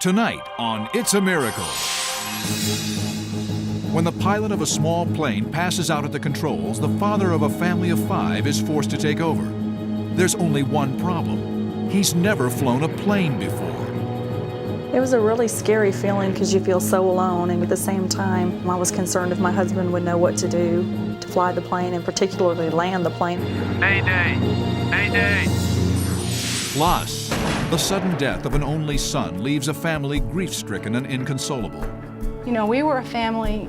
Tonight on It's a Miracle. When the pilot of a small plane passes out at the controls, the father of a family of 5 is forced to take over. There's only one problem. He's never flown a plane before. It was a really scary feeling because you feel so alone, and at the same time, I was concerned if my husband would know what to do to fly the plane and particularly land the plane. Mayday! Mayday! Plus, the sudden death of an only son leaves a family grief-stricken and inconsolable. You know, we were a family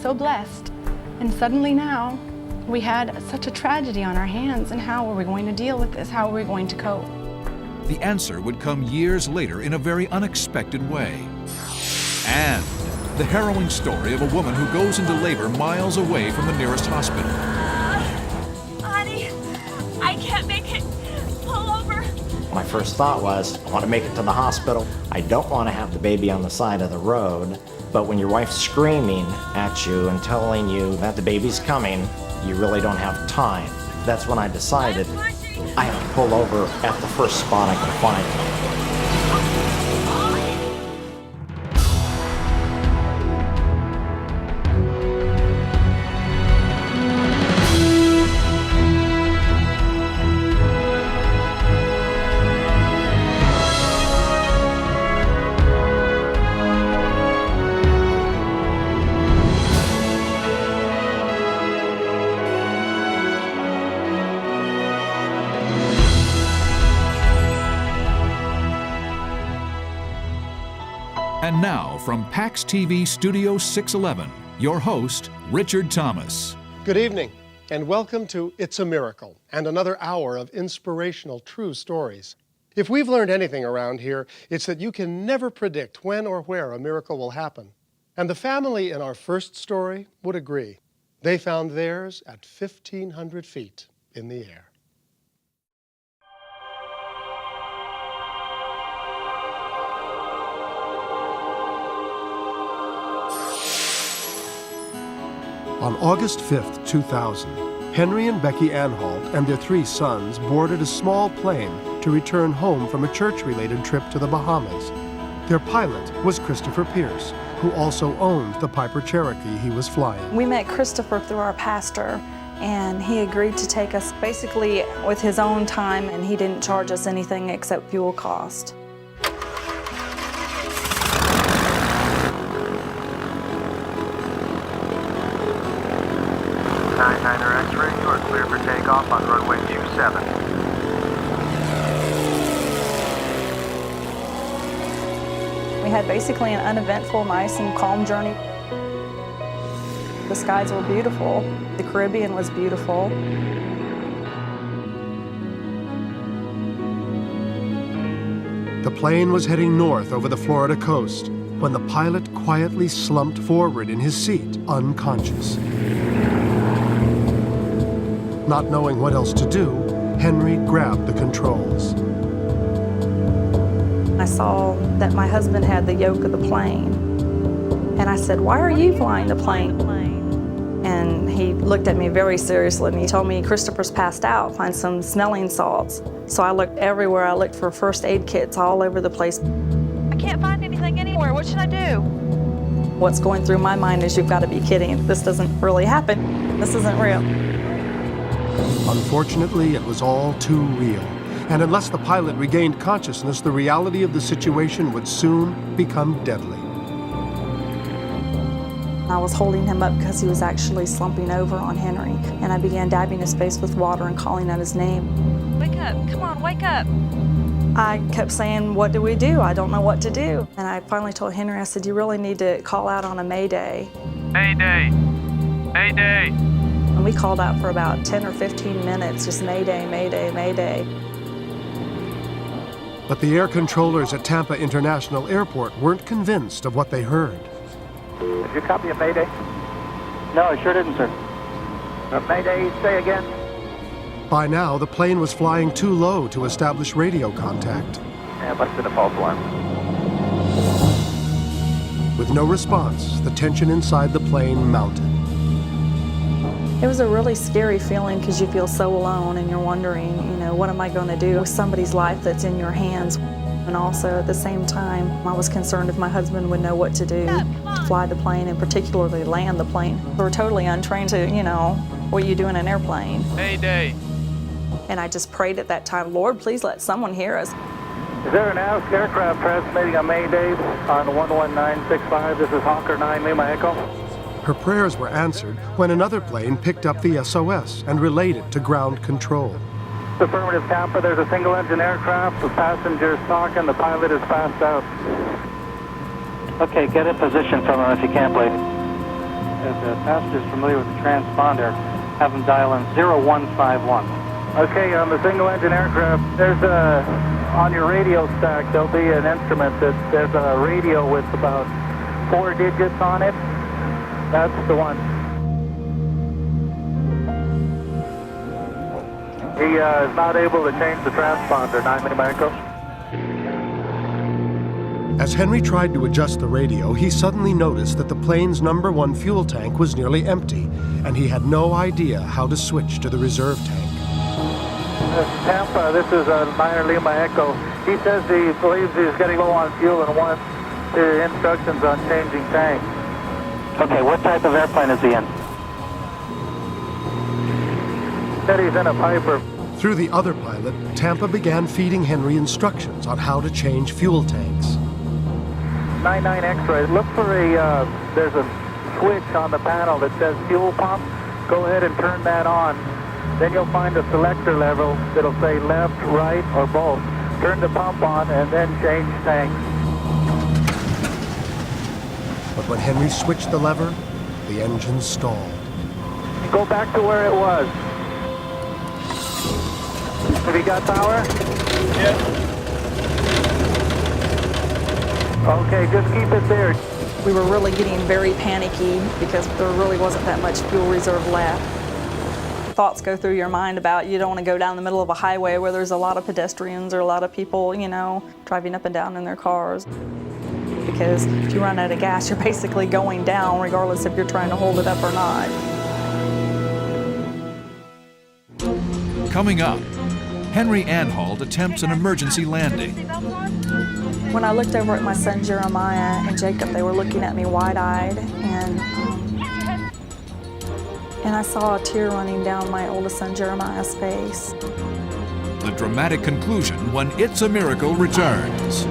so blessed, and suddenly now we had such a tragedy on our hands, and how are we going to deal with this? How are we going to cope? The answer would come years later in a very unexpected way. And the harrowing story of a woman who goes into labor miles away from the nearest hospital. Honey, I can't make it. Pull over. My first thought was, I want to make it to the hospital. I don't want to have the baby on the side of the road. But when your wife's screaming at you and telling you that the baby's coming, you really don't have time. That's when I decided I have to pull over at the first spot I can find. And now, from PAX TV Studio 611, your host, Richard Thomas. Good evening, and welcome to It's a Miracle, and another hour of inspirational true stories. If we've learned anything around here, it's that you can never predict when or where a miracle will happen. And the family in our first story would agree. They found theirs at 1,500 feet in the air. On August 5th, 2000, Henry and Becky Anhalt and their 3 sons boarded a small plane to return home from a church-related trip to the Bahamas. Their pilot was Christopher Pierce, who also owned the Piper Cherokee he was flying. We met Christopher through our pastor, and he agreed to take us basically with his own time, and he didn't charge us anything except fuel cost. X-ray, you are clear for takeoff on runway 27. We had basically an uneventful, nice and calm journey. The skies were beautiful. The Caribbean was beautiful. The plane was heading north over the Florida coast when the pilot quietly slumped forward in his seat, unconscious. Not knowing what else to do, Henry grabbed the controls. I saw that my husband had the yoke of the plane. And I said, "Why are you flying the plane?" And he looked at me very seriously and he told me, "Christopher's passed out, find some smelling salts." So I looked everywhere. I looked for first aid kits all over the place. I can't find anything anywhere. What should I do? What's going through my mind is, you've got to be kidding. This doesn't really happen. This isn't real. Unfortunately, it was all too real. And unless the pilot regained consciousness, the reality of the situation would soon become deadly. I was holding him up because he was actually slumping over on Henry, and I began dabbing his face with water and calling out his name. Wake up. Come on, wake up. I kept saying, "What do we do? I don't know what to do." And I finally told Henry, I said, "You really need to call out on a mayday." Mayday! Mayday! And we called out for about 10 or 15 minutes, just mayday, mayday, mayday. But the air controllers at Tampa International Airport weren't convinced of what they heard. Did you copy a mayday? No, I sure didn't, sir. A mayday, say again? By now, the plane was flying too low to establish radio contact. Yeah, must have been a false alarm. With no response, the tension inside the plane mounted. It was a really scary feeling because you feel so alone and you're wondering, what am I going to do with somebody's life that's in your hands? And also at the same time, I was concerned if my husband would know what to do to fly the plane and particularly land the plane. We're totally untrained to, what you do in an airplane. Mayday. And I just prayed at that time, Lord, please let someone hear us. Is there an aircraft transmitting on Mayday on 11965? This is Hawker 9 Lima Echo. Her prayers were answered when another plane picked up the SOS and relayed it to ground control. Affirmative, Tampa. There's a single-engine aircraft. The passenger's talking. The pilot is passed out. Okay, get a position from him if you can, please. If the passenger's familiar with the transponder, have him dial in 0151. Okay, on the single-engine aircraft, there's on your radio stack, there'll be an instrument there's a radio with about 4 digits on it. That's the one. He is not able to change the transponder, 9 Lima Echo. As Henry tried to adjust the radio, he suddenly noticed that the plane's #1 fuel tank was nearly empty, and he had no idea how to switch to the reserve tank. Tampa, this is 9 Lima Echo. He says he believes he's getting low on fuel and wants the instructions on changing tank. Okay, what type of airplane is he in? Said he's in a Piper. Through the other pilot, Tampa began feeding Henry instructions on how to change fuel tanks. 99 X-ray. Look for there's a switch on the panel that says fuel pump. Go ahead and turn that on. Then you'll find a selector level that'll say left, right, or both. Turn the pump on and then change tanks. But when Henry switched the lever, the engine stalled. Go back to where it was. Have you got power? Yes. Okay, just keep it there. We were really getting very panicky because there really wasn't that much fuel reserve left. Thoughts go through your mind about you don't want to go down the middle of a highway where there's a lot of pedestrians or a lot of people, driving up and down in their cars. Because if you run out of gas, you're basically going down regardless if you're trying to hold it up or not. Coming up, Henry Anhalt attempts an emergency landing. When I looked over at my son Jeremiah and Jacob, they were looking at me wide-eyed, and I saw a tear running down my oldest son Jeremiah's face. The dramatic conclusion when It's a Miracle returns.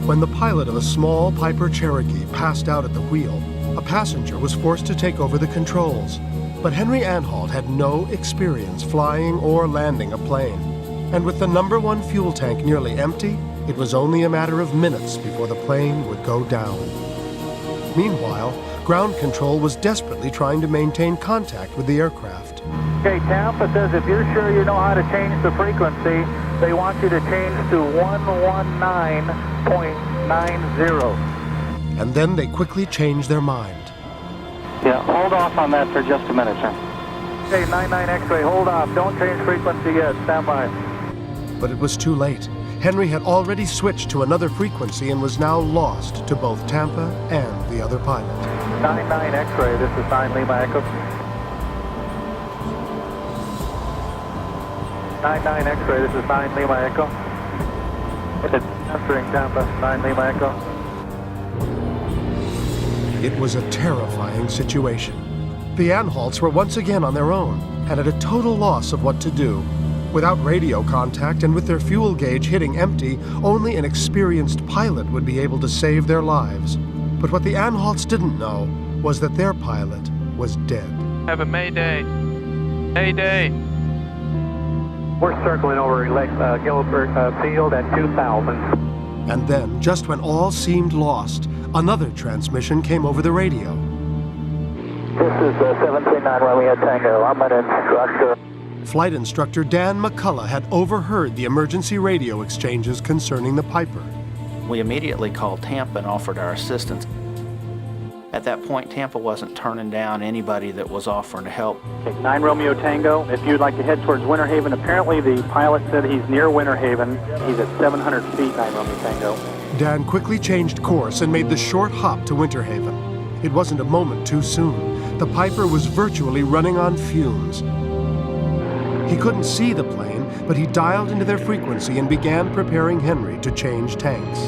When the pilot of a small Piper Cherokee passed out at the wheel, a passenger was forced to take over the controls. But Henry Anhalt had no experience flying or landing a plane. And with the #1 fuel tank nearly empty, it was only a matter of minutes before the plane would go down. Meanwhile, ground control was desperately trying to maintain contact with the aircraft. Okay, Tampa says if you're sure you know how to change the frequency, they want you to change to 119.90. And then they quickly changed their mind. Yeah, hold off on that for just a minute, sir. Okay, 99 X-ray, hold off. Don't change frequency yet. Stand by. But it was too late. Henry had already switched to another frequency and was now lost to both Tampa and the other pilot. 99 X-ray, this is 9 Lima Echo. 99 X-ray, this is 9 Lima Echo. It's answering Tampa, 9 Lima Echo. It was a terrifying situation. The Anhalts were once again on their own and at a total loss of what to do. Without radio contact and with their fuel gauge hitting empty, only an experienced pilot would be able to save their lives. But what the Anhalts didn't know was that their pilot was dead. Have a Mayday. Mayday. We're circling over Gilbert Field at 2000. And then, just when all seemed lost, another transmission came over the radio. This is 739 Romeo Tango. I'm an instructor. Flight instructor Dan McCullough had overheard the emergency radio exchanges concerning the Piper. We immediately called Tampa and offered our assistance. At that point, Tampa wasn't turning down anybody that was offering to help. Okay, 9 Romeo Tango, if you'd like to head towards Winter Haven, apparently the pilot said he's near Winter Haven. He's at 700 feet, 9 Romeo Tango. Dan quickly changed course and made the short hop to Winter Haven. It wasn't a moment too soon. the Piper was virtually running on fumes. He couldn't see the plane, but he dialed into their frequency and began preparing Henry to change tanks.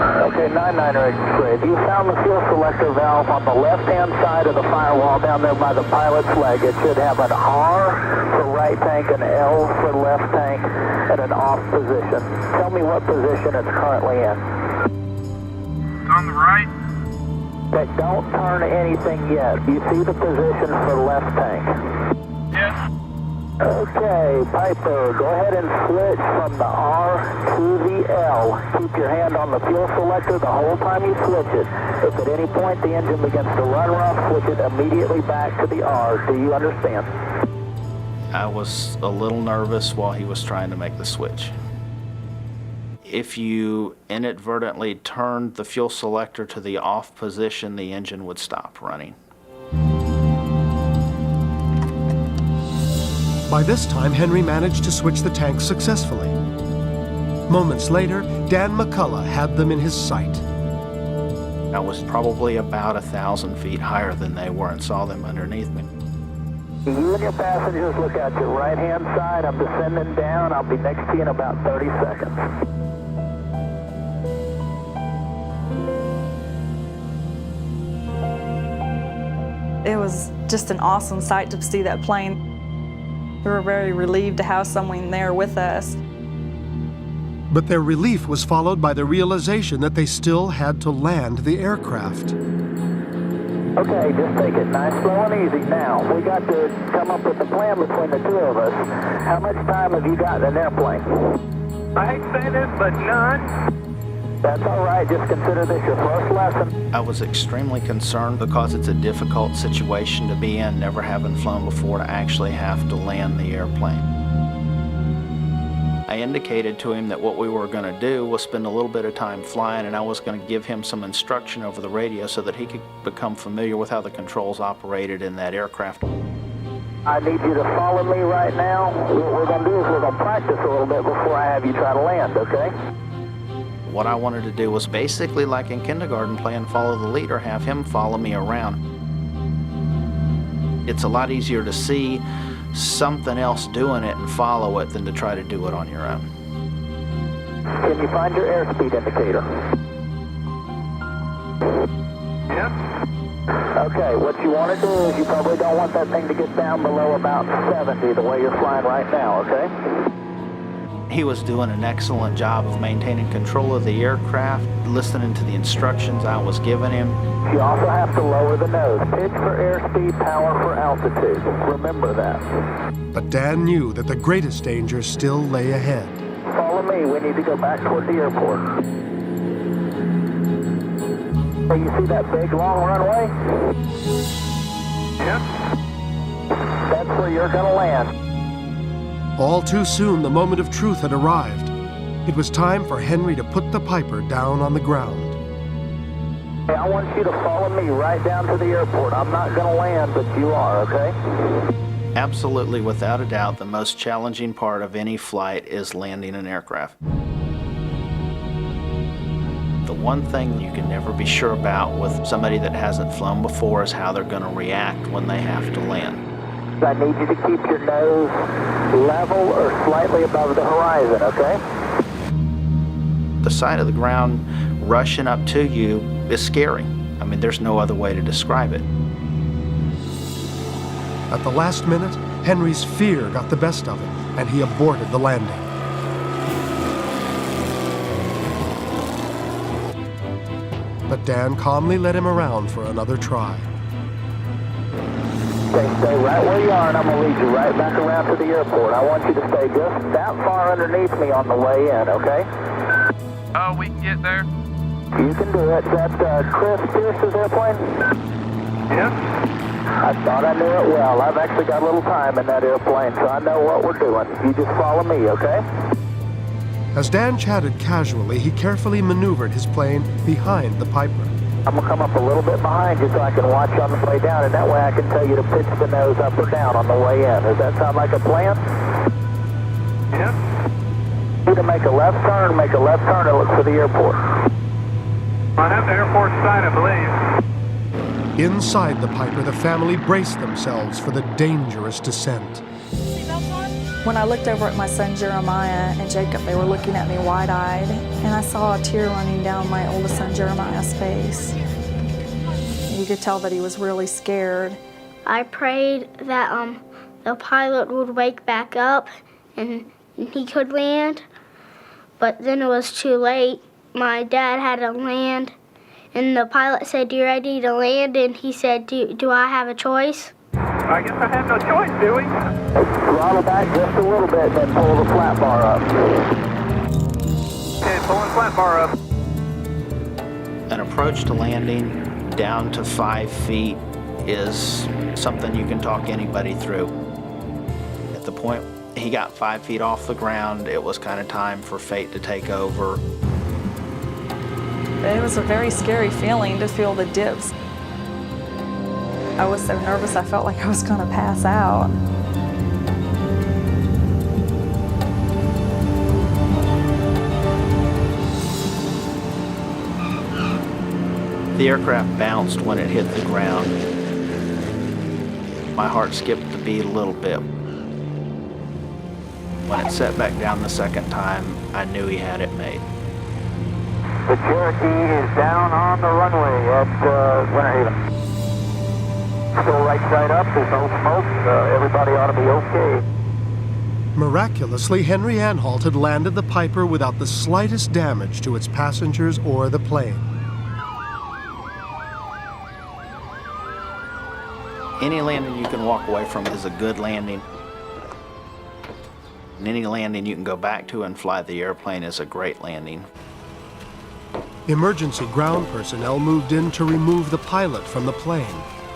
Okay, 99er X-ray. You found the fuel selector valve on the left-hand side of the firewall down there by the pilot's leg. It should have an R for right tank, an L for left tank, and an off position. Tell me what position it's currently in. On the right. Okay, don't turn anything yet. You see the position for left tank? Yes. Okay, Piper, go ahead and switch from the R to the L. Keep your hand on the fuel selector the whole time you switch it. If at any point the engine begins to run rough, switch it immediately back to the R. Do you understand? I was a little nervous while he was trying to make the switch. If you inadvertently turned the fuel selector to the off position, the engine would stop running. By this time, Henry managed to switch the tanks successfully. Moments later, Dan McCullough had them in his sight. I was probably about 1,000 feet higher than they were and saw them underneath me. You and your passengers look out your right-hand side. I'm descending down. I'll be next to you in about 30 seconds. It was just an awesome sight to see that plane. We were very relieved to have someone there with us. But their relief was followed by the realization that they still had to land the aircraft. Okay, just take it nice, slow, and easy. Now, we got to come up with a plan between the two of us. How much time have you got in an airplane? I hate to say this, but none. That's all right. Just consider this your first lesson. I was extremely concerned because it's a difficult situation to be in, never having flown before, to actually have to land the airplane. I indicated to him that what we were going to do was spend a little bit of time flying, and I was going to give him some instruction over the radio so that he could become familiar with how the controls operated in that aircraft. I need you to follow me right now. What we're going to do is we're going to practice a little bit before I have you try to land, okay? What I wanted to do was basically like in kindergarten, playing follow the leader, have him follow me around. It's a lot easier to see something else doing it and follow it than to try to do it on your own. Can you find your airspeed indicator? Yep. Okay, what you want to do is you probably don't want that thing to get down below about 70 the way you're flying right now, okay? He was doing an excellent job of maintaining control of the aircraft, listening to the instructions I was giving him. You also have to lower the nose. Pitch for airspeed, power for altitude. Remember that. But Dan knew that the greatest danger still lay ahead. Follow me. We need to go back toward the airport. So you see that big long runway? Yep. That's where you're going to land. All too soon, the moment of truth had arrived. It was time for Henry to put the Piper down on the ground. Hey, I want you to follow me right down to the airport. I'm not going to land, but you are, okay? Absolutely, without a doubt, the most challenging part of any flight is landing an aircraft. The one thing you can never be sure about with somebody that hasn't flown before is how they're going to react when they have to land. I need you to keep your nose level or slightly above the horizon, okay? The sight of the ground rushing up to you is scary. I mean, there's no other way to describe it. At the last minute, Henry's fear got the best of him, and he aborted the landing. But Dan calmly led him around for another try. Okay, stay right where you are, and I'm going to lead you right back around to the airport. I want you to stay just that far underneath me on the way in, okay? Oh, we can get there? You can do it. Is that Chris Pierce's airplane? Yep. I thought I knew it well. I've actually got a little time in that airplane, so I know what we're doing. You just follow me, okay? As Dan chatted casually, he carefully maneuvered his plane behind the Piper. I'm going to come up a little bit behind you so I can watch you on the way down, and that way I can tell you to pitch the nose up or down on the way in. Does that sound like a plan? Yep. You to make a left turn and look for the airport. I have the airport side, I believe. Inside the Piper, the family braced themselves for the dangerous descent. When I looked over at my son Jeremiah and Jacob, they were looking at me wide-eyed, and I saw a tear running down my oldest son Jeremiah's face. You could tell that he was really scared. I prayed that the pilot would wake back up and he could land, but then it was too late. My dad had to land, and the pilot said, "You ready to land?" And he said, do I have a choice? I guess I have no choice, do we? Throttle back just a little bit, then pull the flat bar up. Okay, pulling flat bar up. An approach to landing down to 5 feet is something you can talk anybody through. At the point he got 5 feet off the ground, it was kind of time for fate to take over. It was a very scary feeling to feel the dips. I was so nervous I felt like I was going to pass out. The aircraft bounced when it hit the ground. My heart skipped a beat a little bit. When it set back down the second time, I knew he had it made. The Cherokee is down on the runway at Winter Haven. Still right side up, there's no smoke, everybody ought to be okay. Miraculously, Henry Anhalt had landed the Piper without the slightest damage to its passengers or the plane. Any landing you can walk away from is a good landing. And any landing you can go back to and fly the airplane is a great landing. Emergency ground personnel moved in to remove the pilot from the plane,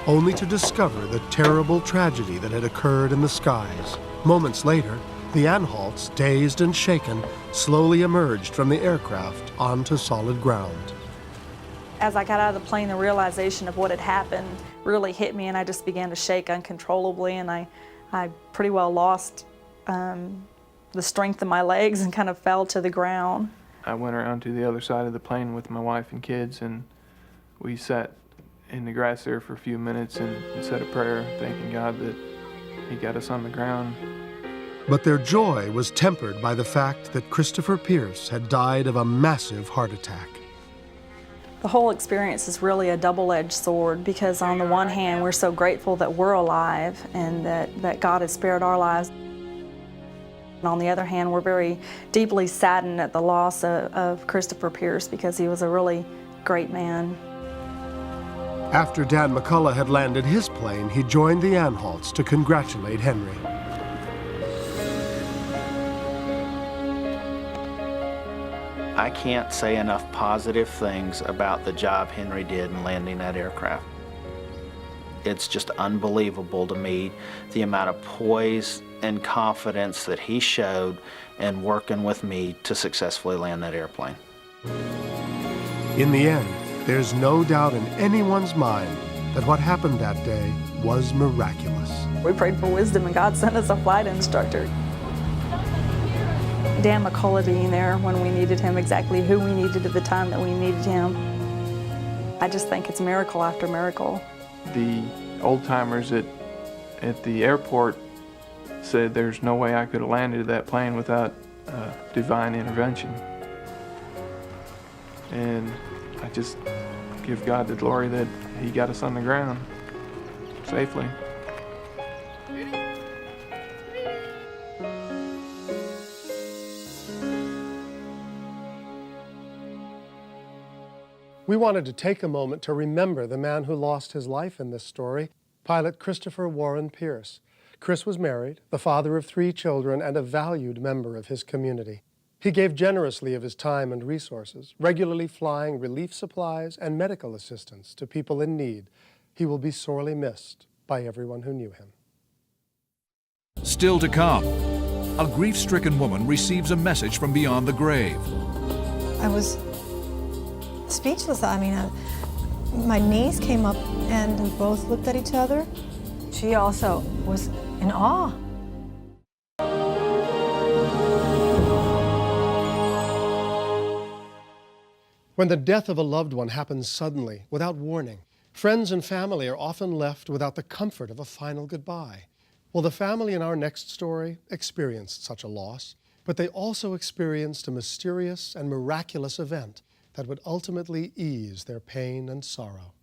only to discover the terrible tragedy that had occurred in the skies. Moments later, the Anhalts, dazed and shaken, slowly emerged from the aircraft onto solid ground. As I got out of the plane, the realization of what had happened really hit me, and I just began to shake uncontrollably, and I pretty well lost the strength of my legs and kind of fell to the ground. I went around to the other side of the plane with my wife and kids, and we sat in the grass there for a few minutes and said a prayer, thanking God that He got us on the ground. But their joy was tempered by the fact that Christopher Pierce had died of a massive heart attack. The whole experience is really a double-edged sword, because on the one hand, we're so grateful that we're alive and that God has spared our lives. And on the other hand, we're very deeply saddened at the loss of Christopher Pierce, because he was a really great man. After Dan McCullough had landed his plane, he joined the Anhalts to congratulate Henry. I can't say enough positive things about the job Henry did in landing that aircraft. It's just unbelievable to me the amount of poise and confidence that he showed in working with me to successfully land that airplane. In the end, there's no doubt in anyone's mind that what happened that day was miraculous. We prayed for wisdom, and God sent us a flight instructor. Dan McCullough being there when we needed him, exactly who we needed at the time that we needed him. I just think it's miracle after miracle. The old-timers at the airport said there's no way I could have landed that plane without divine intervention. And I just give God the glory that He got us on the ground safely. We wanted to take a moment to remember the man who lost his life in this story, pilot Christopher Warren Pierce. Chris was married, the father of 3 children, and a valued member of his community. He gave generously of his time and resources, regularly flying relief supplies and medical assistance to people in need. He will be sorely missed by everyone who knew him. Still to come, a grief-stricken woman receives a message from beyond the grave. I was speechless. I mean, my knees came up and we both looked at each other. She also was in awe. When the death of a loved one happens suddenly, without warning, Friends and family are often left without the comfort of a final goodbye. Well, the family in our next story experienced such a loss, but they also experienced a mysterious and miraculous event that would ultimately ease their pain and sorrow.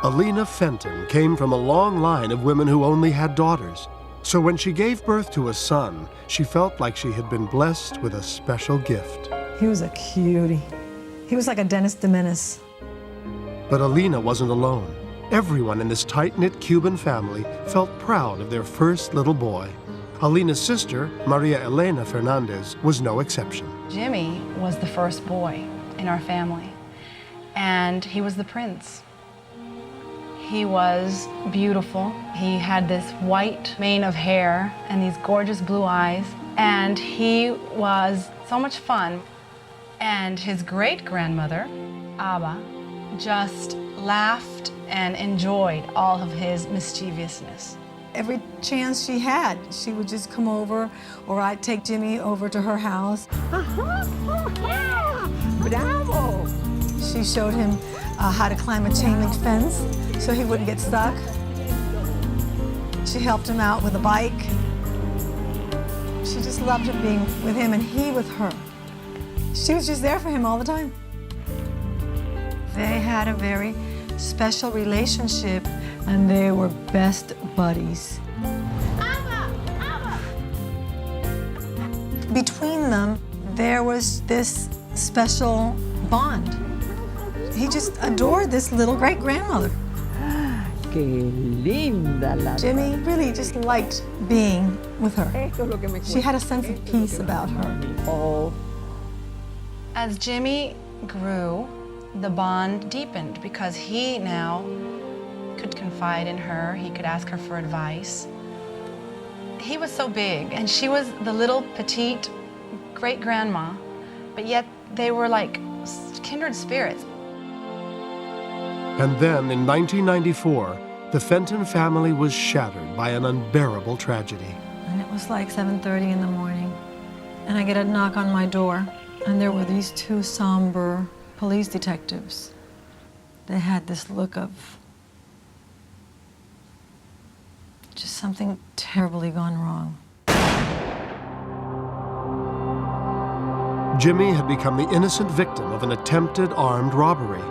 Alina Fenton came from a long line of women who only had daughters. So when she gave birth to a son, she felt like she had been blessed with a special gift. He was a cutie. He was like a Dennis the Menace. But Alina wasn't alone. Everyone in this tight-knit Cuban family felt proud of their first little boy. Alina's sister, Maria Elena Fernandez, was no exception. Jimmy was the first boy in our family, and he was the prince. He was beautiful. He had this white mane of hair and these gorgeous blue eyes, and he was so much fun. And his great-grandmother, Abba, just laughed and enjoyed all of his mischievousness. Every chance she had, she would just come over, or I'd take Jimmy over to her house. Bravo! She showed him how to climb a chain link fence so he wouldn't get stuck. She helped him out with a bike. She just loved him being with him and he with her. She was just there for him all the time. They had a very special relationship and they were best buddies. Between them, there was this special bond. He just adored this little great-grandmother. Jimmy really just liked being with her. She had a sense of peace about her. As Jimmy grew, the bond deepened because he now could confide in her. He could ask her for advice. He was so big, and she was the little petite great-grandma, but yet they were like kindred spirits. And then, in 1994, the Fenton family was shattered by an unbearable tragedy. And it was like 7:30 in the morning, and I get a knock on my door, and there were these two somber police detectives. They had this look of just something terribly gone wrong. Jimmy had become the innocent victim of an attempted armed robbery.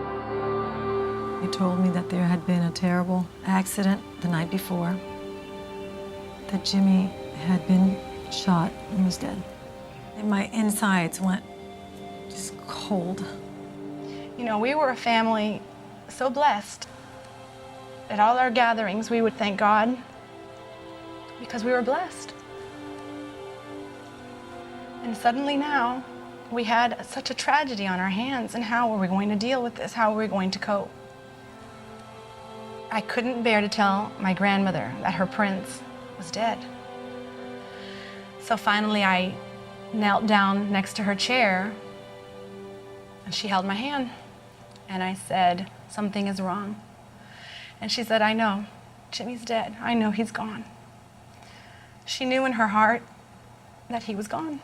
They told me that there had been a terrible accident the night before, that Jimmy had been shot and was dead. And my insides went just cold. You know, we were a family so blessed. At all our gatherings, we would thank God because we were blessed. And suddenly now, we had such a tragedy on our hands, and how were we going to deal with this? How were we going to cope? I couldn't bear to tell my grandmother that her prince was dead. So finally I knelt down next to her chair and she held my hand and I said, "Something is wrong." And she said, "I know, Jimmy's dead. I know he's gone." She knew in her heart that he was gone.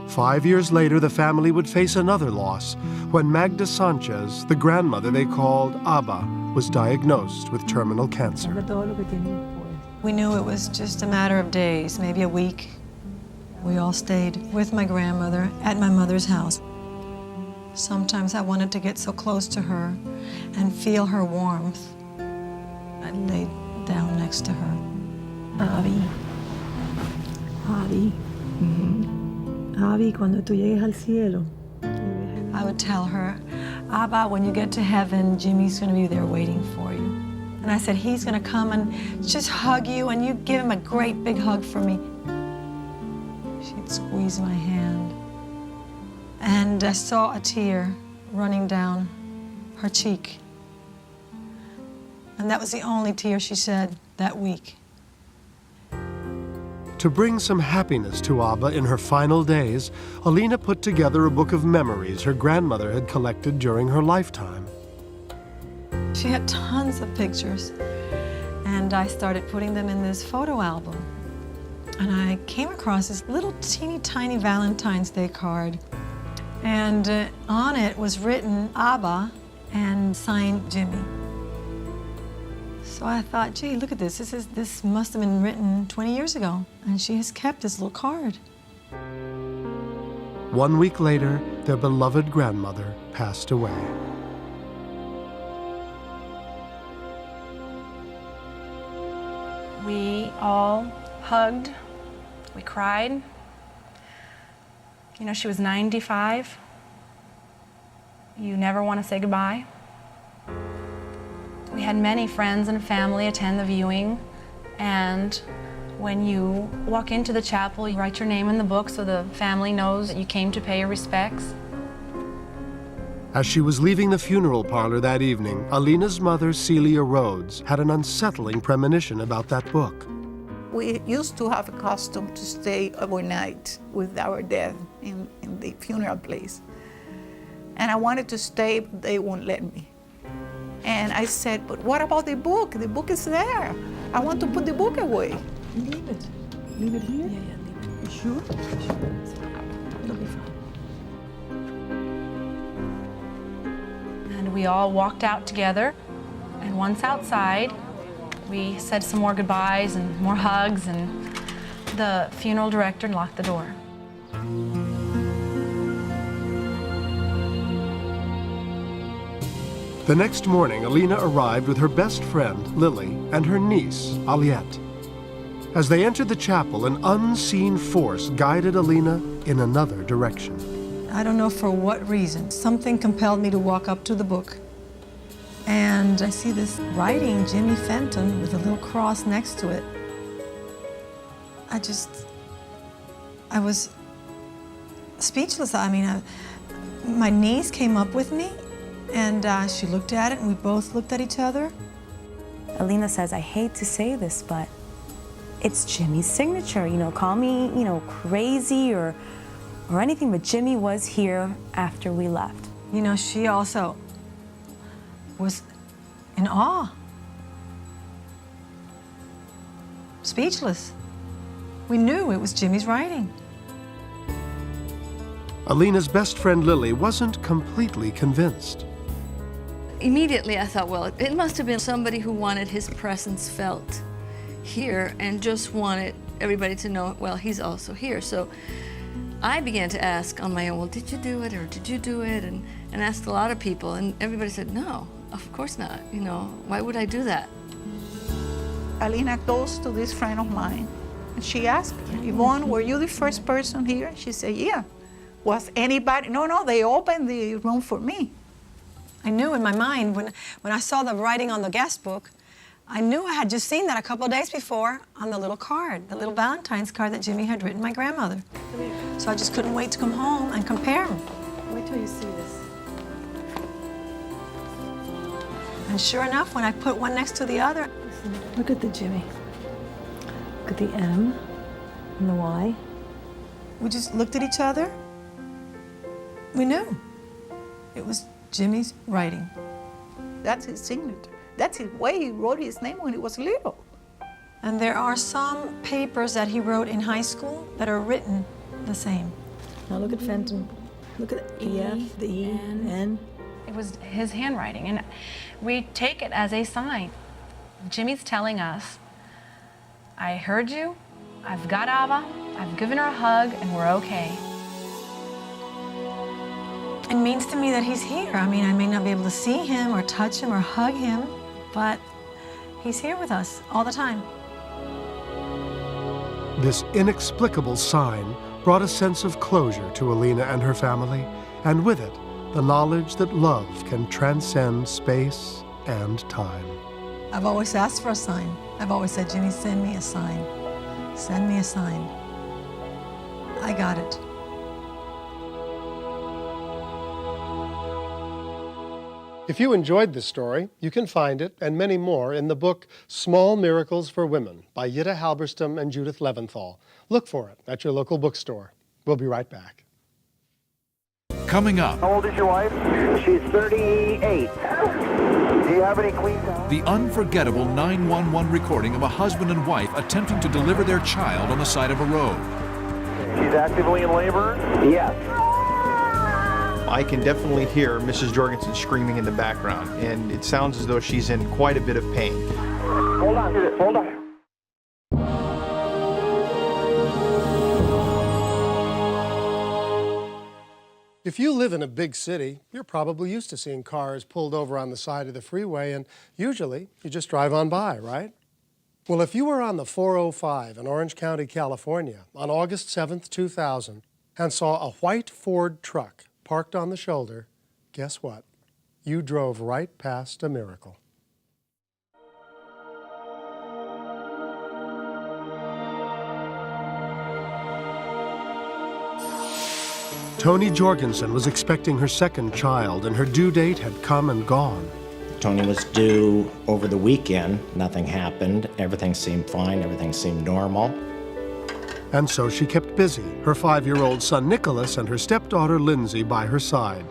5 years later, the family would face another loss when Magda Sanchez, the grandmother they called Abba, was diagnosed with terminal cancer. We knew it was just a matter of days, maybe a week. We all stayed with my grandmother at my mother's house. Sometimes I wanted to get so close to her and feel her warmth. I laid down next to her. Abby. Abby, cuando tú llegues al cielo. I would tell her, "Abba, when you get to heaven, Jimmy's going to be there waiting for you." And I said, "He's going to come and just hug you, and you give him a great big hug for me." She'd squeeze my hand. And I saw a tear running down her cheek. And that was the only tear she shed that week. To bring some happiness to Abba in her final days, Alina put together a book of memories her grandmother had collected during her lifetime. She had tons of pictures, and I started putting them in this photo album. And I came across this little teeny tiny Valentine's Day card. And on it was written Abba and signed Jimmy. So I thought, gee, look at this. This must have been written 20 years ago. And she has kept this little card. 1 week later, their beloved grandmother passed away. We all hugged, we cried. You know, she was 95. You never want to say goodbye. We had many friends and family attend the viewing, and when you walk into the chapel, you write your name in the book so the family knows that you came to pay your respects. As she was leaving the funeral parlor that evening, Alina's mother, Celia Rhodes, had an unsettling premonition about that book. We used to have a custom to stay overnight with our dead in the funeral place. And I wanted to stay, but they won't let me. And I said, but what about the book? The book is there. I want to put the book away. Leave it. Leave it here? Yeah, leave it. You sure? Sure. It'll be fine. And we all walked out together, and once outside, we said some more goodbyes and more hugs, and the funeral director locked the door. The next morning, Alina arrived with her best friend, Lily, and her niece, Aliette. As they entered the chapel, an unseen force guided Alina in another direction. I don't know for what reason. Something compelled me to walk up to the book. And I see this writing, Jimmy Fenton, with a little cross next to it. I was speechless. I mean, my niece came up with me, and she looked at it, and we both looked at each other. Alina says, I hate to say this, but it's Jimmy's signature. You know, call me, you know, crazy or anything, but Jimmy was here after we left. You know, she also was in awe, speechless. We knew it was Jimmy's writing. Alina's best friend Lily wasn't completely convinced. Immediately I thought, well, it must have been somebody who wanted his presence felt here and just wanted everybody to know, well, he's also here. So I began to ask on my own, well, did you do it or did you do it? And asked a lot of people, and everybody said, no, of course not. You know, why would I do that? Alina goes to this friend of mine, and she asked her, Yvonne, were you the first person here? She said, yeah. Was anybody? No, they opened the room for me. I knew in my mind, when I saw the writing on the guest book, I knew I had just seen that a couple of days before on the little card, the little Valentine's card that Jimmy had written my grandmother. So I just couldn't wait to come home and compare them. Wait till you see this. And sure enough, when I put one next to the other, Look at the Jimmy. Look at the M and the Y. we just looked at each other. We knew it was Jimmy's writing. That's his signature. That's his way he wrote his name when he was little. And there are some papers that he wrote in high school that are written the same. Now look at Fenton. Look at the F, the E, N. It was his handwriting, and we take it as a sign. Jimmy's telling us, I heard you, I've got Abba, I've given her a hug, and we're okay. It means to me that he's here. I mean, I may not be able to see him or touch him or hug him, but he's here with us all the time. This inexplicable sign brought a sense of closure to Alina and her family, and with it, the knowledge that love can transcend space and time. I've always asked for a sign. I've always said, Jimmy, send me a sign. Send me a sign. I got it. If you enjoyed this story, you can find it and many more in the book Small Miracles for Women by Yitta Halberstam and Judith Leventhal. Look for it at your local bookstore. We'll be right back. Coming up, How old is your wife? She's 38. Do you have any clean towels? the unforgettable 911 recording of a husband and wife attempting to deliver their child on the side of a road. She's actively in labor? Yes. I can definitely hear Mrs. Jorgensen screaming in the background, and it sounds as though she's in quite a bit of pain. Hold on, hold on. If you live in a big city, you're probably used to seeing cars pulled over on the side of the freeway, and usually you just drive on by, right? Well, if you were on the 405 in Orange County, California on August 7th, 2000, and saw a white Ford truck parked on the shoulder, guess what? You drove right past a miracle. Toni Jorgensen was expecting her second child, and her due date had come and gone. Toni was due over the weekend. Nothing happened. Everything seemed fine. Everything seemed normal. And so she kept busy, her 5-year-old son Nicholas and her stepdaughter Lindsay by her side.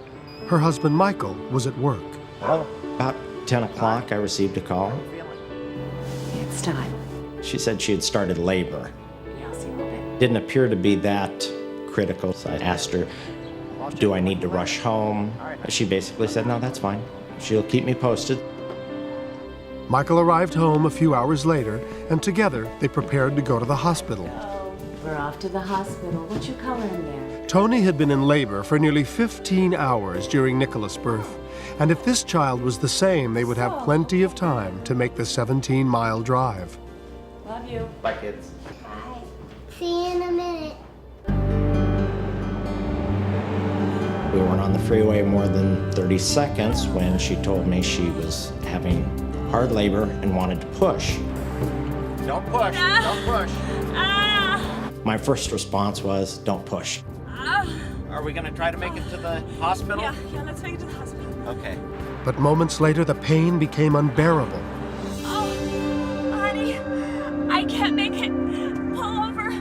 Her husband Michael was at work. Well, about 10 o'clock, I received a call. It's time. She said she had started labor. Yeah, I'll see you in a little bit. Didn't appear to be that critical, so I asked her, do I need to rush home? She basically said, no, that's fine. She'll keep me posted. Michael arrived home a few hours later, and together they prepared to go to the hospital. We're off to the hospital. What's your color in there? Toni had been in labor for nearly 15 hours during Nicholas' birth, and if this child was the same, they would have plenty of time to make the 17-mile drive. Love you. Bye, kids. Bye. See you in a minute. We weren't on the freeway more than 30 seconds when she told me she was having hard labor and wanted to push. Don't push, don't push. My first response was, don't push. Are we gonna try to make it to the hospital? Yeah, let's make it to the hospital. Okay. But moments later, the pain became unbearable. Oh, honey, I can't make it. Pull over.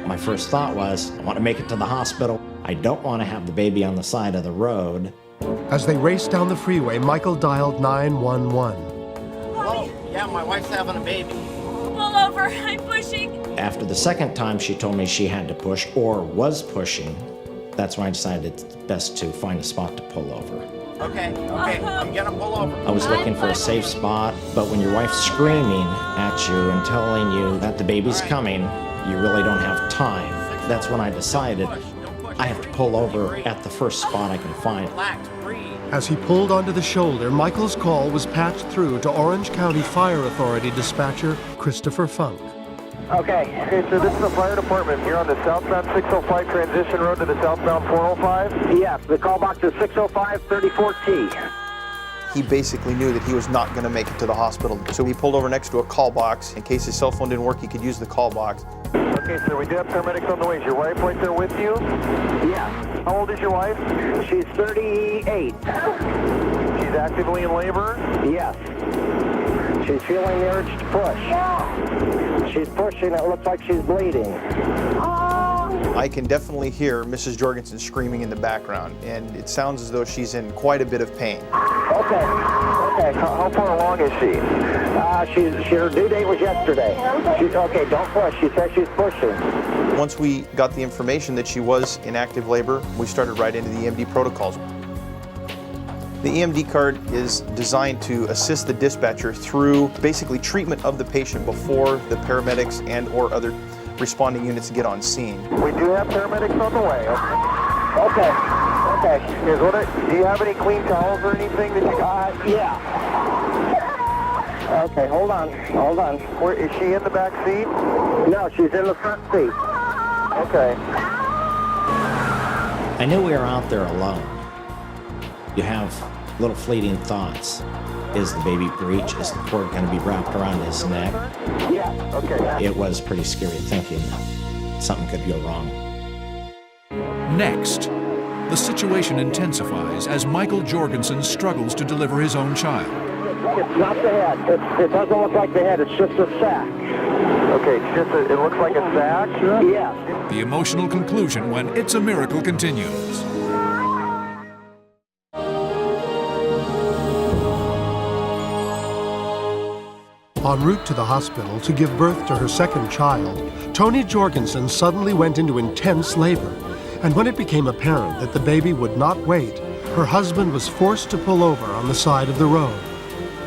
My first thought was, I want to make it to the hospital. I don't want to have the baby on the side of the road. As they raced down the freeway, Michael dialed 911. Whoa, yeah, my wife's having a baby. Pull over, I'm pushing. After the second time she told me she had to push or was pushing, that's when I decided it's best to find a spot to pull over. Okay, I'm gonna pull over. I was looking for a safe spot, but when your wife's screaming at you and telling you that the baby's coming, you really don't have time. That's when I decided I have to pull over at the first spot I can find. As he pulled onto the shoulder, Michael's call was patched through to Orange County Fire Authority dispatcher Christopher Funk. Okay, so this is the fire department. You're on the southbound 605 transition road to the southbound 405? Yes, the call box is 605-34T. He basically knew that he was not gonna make it to the hospital, so he pulled over next to a call box. In case his cell phone didn't work, he could use the call box. Okay, sir, we do have paramedics on the way. Is your wife right there with you? Yes. How old is your wife? She's 38. She's actively in labor? Yes. She's feeling the urge to push. She's pushing. It looks like she's bleeding. I can definitely hear Mrs. Jorgensen screaming in the background, and it sounds as though she's in quite a bit of pain. Okay. How far along is she? Her due date was yesterday. Okay, don't push. She says she's pushing. Once we got the information that she was in active labor, we started right into the EMD protocols. The EMD card is designed to assist the dispatcher through basically treatment of the patient before the paramedics and or other responding units get on scene. We do have paramedics on the way. Okay. Do you have any clean towels or anything that you Yeah. Okay, hold on. Where, is she in the back seat? No, she's in the front seat. Okay. I knew we were out there alone. You have little fleeting thoughts. Is the baby breech? Is the cord going to be wrapped around his neck? Yeah. Okay. It was pretty scary thinking something could go wrong. Next, the situation intensifies as Michael Jorgensen struggles to deliver his own child. It's not the head. It doesn't look like the head. It's just a sack. Okay, it looks like a sack? Yes. The emotional conclusion when It's a Miracle continues. En route to the hospital to give birth to her second child, Toni Jorgensen suddenly went into intense labor. And when it became apparent that the baby would not wait, her husband was forced to pull over on the side of the road.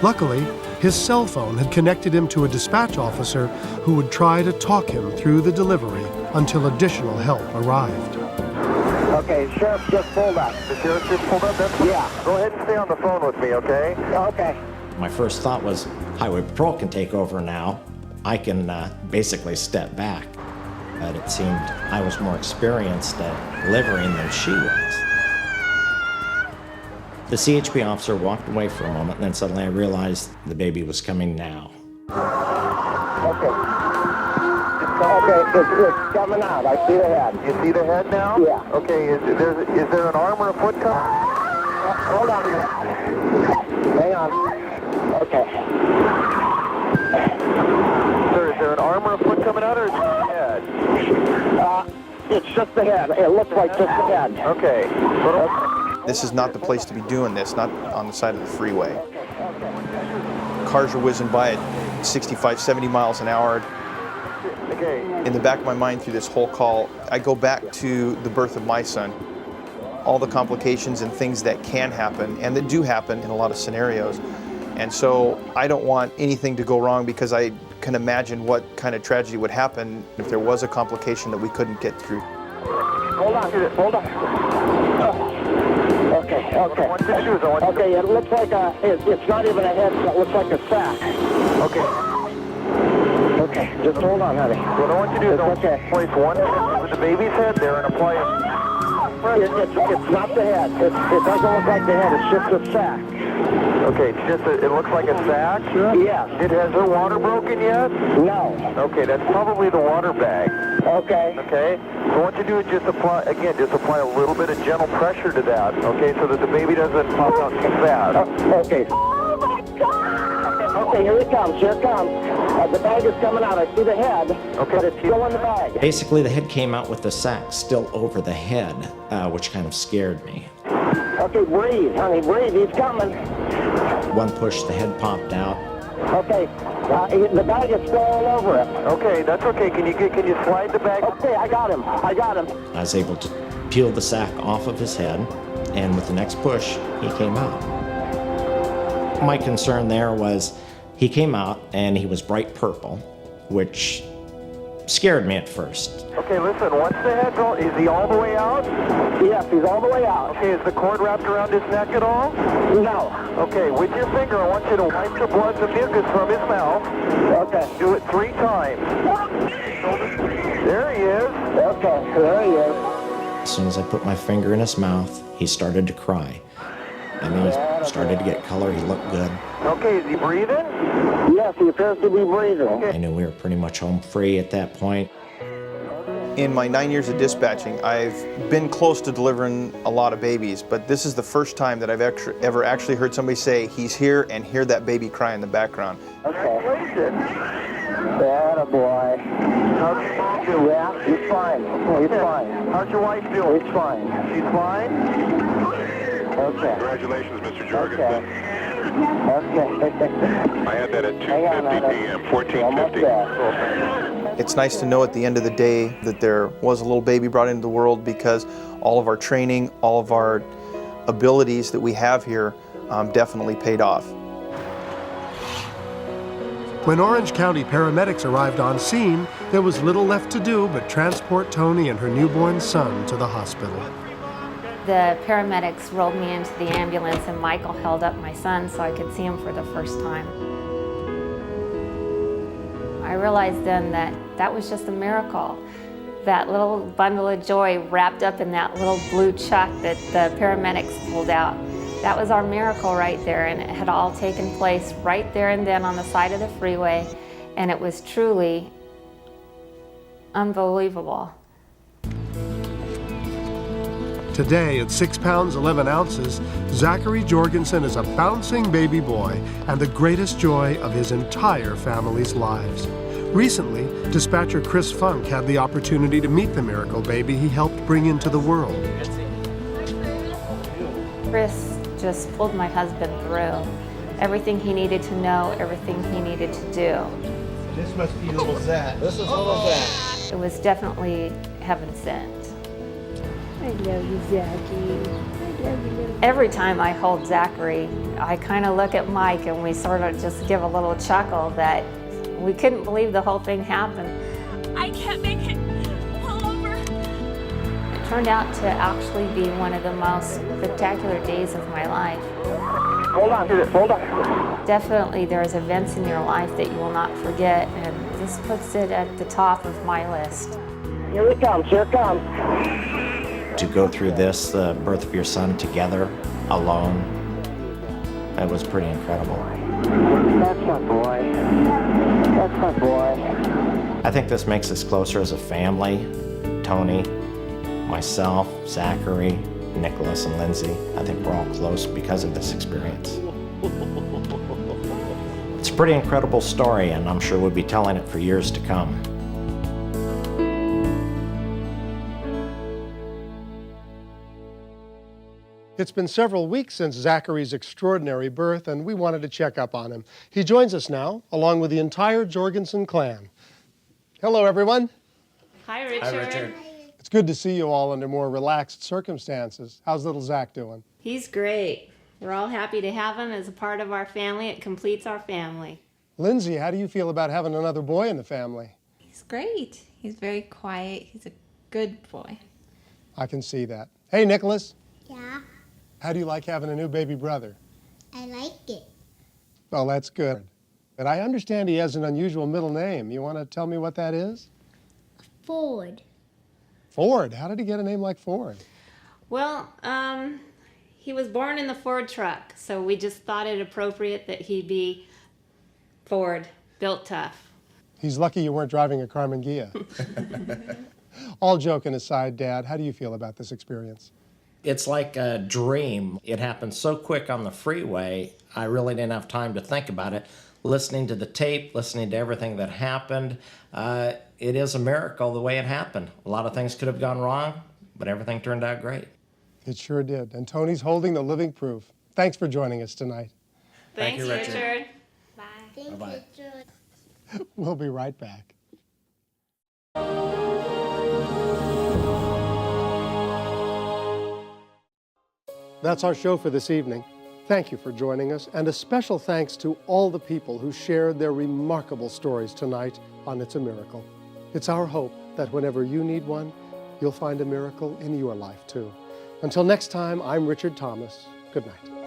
Luckily, his cell phone had connected him to a dispatch officer who would try to talk him through the delivery until additional help arrived. Okay, Sheriff just pulled up. The Sheriff just pulled up? Yeah. Go ahead and stay on the phone with me, okay? Okay. My first thought was, Highway Patrol can take over now. I can basically step back. But it seemed I was more experienced at delivering than she was. The CHP officer walked away for a moment, and then suddenly I realized the baby was coming now. Okay. Okay, it's coming out. I see the head. You see the head now? Yeah. Okay, is there an arm or a foot coming? Hold on a minute. Hang on. Okay. Sir, is there an arm or a foot coming out, or is it the head? It's just the head. It looks like just the head. Okay. This is not the place to be doing this, not on the side of the freeway. Cars are whizzing by at 65, 70 miles an hour. In the back of my mind through this whole call, I go back to the birth of my son. All the complications and things that can happen, and that do happen in a lot of scenarios. And so I don't want anything to go wrong, because I can imagine what kind of tragedy would happen if there was a complication that we couldn't get through. Hold on. Okay. Okay, it looks like it's not even a head, it looks like a sack. Okay, just hold on, honey. What I want you to do is place one with the baby's head there and apply it. It's not the head. It doesn't look like the head, it's just a sack. Okay, it looks like a sack? Yeah. Has her water broken yet? No. Okay, that's probably the water bag. Okay. Okay, so what you do is just apply a little bit of gentle pressure to that, okay, so that the baby doesn't pop out too fast. Okay. Oh my God! Okay, here it comes. The bag is coming out. I see the head, but it's still in the bag. Basically, the head came out with the sack still over the head, which kind of scared me. Okay, breathe, honey, breathe. He's coming. One push, the head popped out. Okay, the bag is still all over it. Okay, that's okay. Can you slide the bag? Okay, I got him. I was able to peel the sack off of his head, and with the next push, he came out. My concern there was he came out and he was bright purple, which scared me at first. Okay, listen, once the head's on, is he all the way out? Yes, he's all the way out. Okay, is the cord wrapped around his neck at all? No. Okay, with your finger, I want you to wipe the blood and mucus from his mouth. Okay. Do it 3 times. There he is. Okay, there he is. As soon as I put my finger in his mouth, he started to cry. And then he started to get color, he looked good. Okay, is he breathing? Yes, he appears to be breathing. I knew we were pretty much home free at that point. In my 9 years of dispatching, I've been close to delivering a lot of babies, but this is the first time that I've ever actually heard somebody say, he's here, and hear that baby cry in the background. Okay. That a boy. How's your mom doing? Yeah, he's fine. He's fine. How's your wife doing? He's fine. She's fine? Okay. Congratulations, Mr. Jorgensen. Okay. I had that at 2:50 p.m., 14:50. It's nice to know at the end of the day that there was a little baby brought into the world, because all of our training, all of our abilities that we have here definitely paid off. When Orange County paramedics arrived on scene, there was little left to do but transport Toni and her newborn son to the hospital. The paramedics rolled me into the ambulance, and Michael held up my son so I could see him for the first time. I realized then that that was just a miracle. That little bundle of joy wrapped up in that little blue chuck that the paramedics pulled out. That was our miracle right there, and it had all taken place right there and then on the side of the freeway, and it was truly unbelievable. Today, at 6 pounds 11 ounces, Zachary Jorgensen is a bouncing baby boy and the greatest joy of his entire family's lives. Recently, dispatcher Chris Funk had the opportunity to meet the miracle baby he helped bring into the world. Chris just pulled my husband through. everything he needed to know, everything he needed to do. This must be little Zach. This is little Zach. It was definitely heaven sent. I love you, Zachy. I love you, little. Every time I hold Zachary, I kind of look at Mike and we sort of just give a little chuckle that we couldn't believe the whole thing happened. I can't make it. Pull over. It turned out to actually be one of the most spectacular days of my life. Hold on, hold on. Definitely there's events in your life that you will not forget, and this puts it at the top of my list. Here it comes, here it comes. To go through this, the birth of your son together, alone, it was pretty incredible. That's my boy. That's my boy. I think this makes us closer as a family. Tony, myself, Zachary, Nicholas, and Lindsay. I think we're all close because of this experience. It's a pretty incredible story, and I'm sure we'll be telling it for years to come. It's been several weeks since Zachary's extraordinary birth, and we wanted to check up on him. He joins us now, along with the entire Jorgensen clan. Hello, everyone. Hi, Richard. Hi, Richard. It's good to see you all under more relaxed circumstances. How's little Zach doing? He's great. We're all happy to have him as a part of our family. It completes our family. Lindsay, how do you feel about having another boy in the family? He's great. He's very quiet. He's a good boy. I can see that. Hey, Nicholas. Yeah, How do you like having a new baby brother? I like it. Well, that's good. But I understand he has an unusual middle name. You want to tell me what that is? Ford. Ford. How did he get a name like Ford? Well, he was born in the Ford truck, so we just thought it appropriate that he be Ford, built tough. He's lucky you weren't driving a Carmen Ghia. All joking aside, Dad, how do you feel about this experience? It's like a dream. It happened so quick on the freeway, I really didn't have time to think about it. Listening to the tape, listening to everything that happened, it is a miracle the way it happened. A lot of things could have gone wrong, but everything turned out great. It sure did. And Tony's holding the living proof. Thanks for joining us tonight. Thanks, you, Richard. Richard. Bye. Thank Bye-bye. you, George. We'll be right back. That's our show for this evening. Thank you for joining us, and a special thanks to all the people who shared their remarkable stories tonight on It's a Miracle. It's our hope that whenever you need one, you'll find a miracle in your life too. Until next time, I'm Richard Thomas. Good night.